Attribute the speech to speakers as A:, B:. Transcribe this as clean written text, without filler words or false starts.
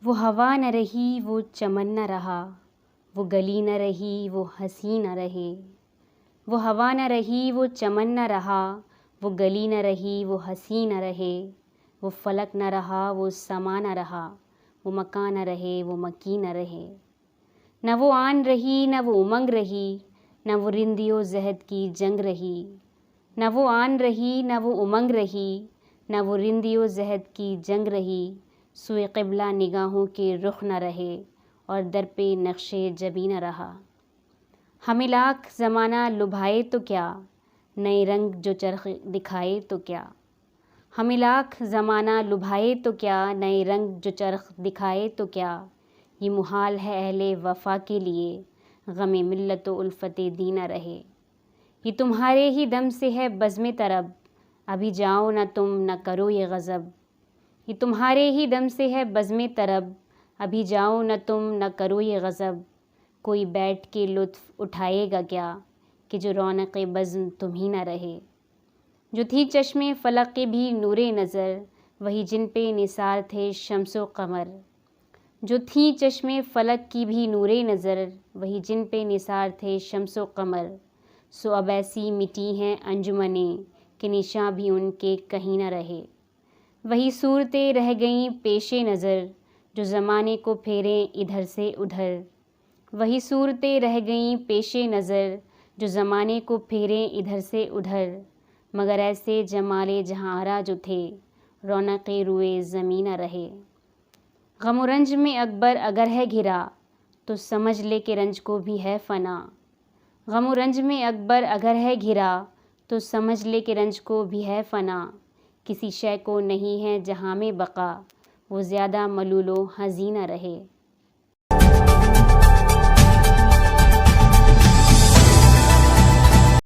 A: وہ ہوا نہ رہی وہ چمن نہ رہا، وہ گلی نہ رہی وہ ہنسی نہ رہے، وہ ہوا نہ رہی وہ چمن نہ رہا، وہ گلی نہ رہی وہ ہنسی نہ رہے، وہ فلک نہ رہا وہ سما نہ رہا، وہ مکان نہ رہے وہ مکی نہ رہے، نہ وہ آن رہی نہ وہ امنگ رہی، نہ وہ رندی و زہد کی جنگ رہی، نہ وہ آن رہی نہ وہ امنگ رہی، نہ وہ رندی و زہد کی جنگ رہی، سوئے قبلہ نگاہوں کے رخ نہ رہے اور در پہ نقش جبیں نہ رہا۔ ہمیں لاکھ زمانہ لبھائے تو کیا، نئے رنگ جو چرخ دکھائے تو کیا، ہمیں لاکھ زمانہ لبھائے تو کیا، نئے رنگ جو چرخ دکھائے تو کیا، یہ محال ہے اہل وفا کے لیے، غم ملت و الفت دی نہ رہے، یہ تمہارے ہی دم سے ہے بزم طرب، ابھی جاؤ نہ تم نہ کرو یہ غضب، یہ تمہارے ہی دم سے ہے بزم طرب، ابھی جاؤ نہ تم نہ کرو یہ غضب، کوئی بیٹھ کے لطف اٹھائے گا کیا کہ جو رونق بزم تم ہی نہ رہے، جو تھی چشم فلک کے بھی نور نظر، وہی جن پہ نثار تھے شمس و قمر، جو تھیں چشم فلک کی بھی نور نظر، وہی جن پہ نثار تھے شمس و قمر، سو اب ایسی مٹی ہیں انجمنیں کہ نشاں بھی ان کے کہیں نہ رہے، وہی صورتیں رہ گئیں پیش نظر جو زمانے کو پھیریں ادھر سے ادھر، وہی صورتیں رہ گئیں پیش نظر جو زمانے کو پھیریں ادھر سے ادھر، مگر ایسے جمال جہاں آرا جو تھے رونق روئے زمیں نہ رہے، غم و رنج میں اکبر اگر ہے گھرا تو سمجھ لے کہ رنج کو بھی ہے فنا، غم و رنج میں اکبر اگر ہے گھرا تو سمجھ لے کہ رنج کو بھی ہے فنا، کسی شے کو نہیں ہے جہاں میں بقا وہ زیادہ ملول و حزین نہ رہے۔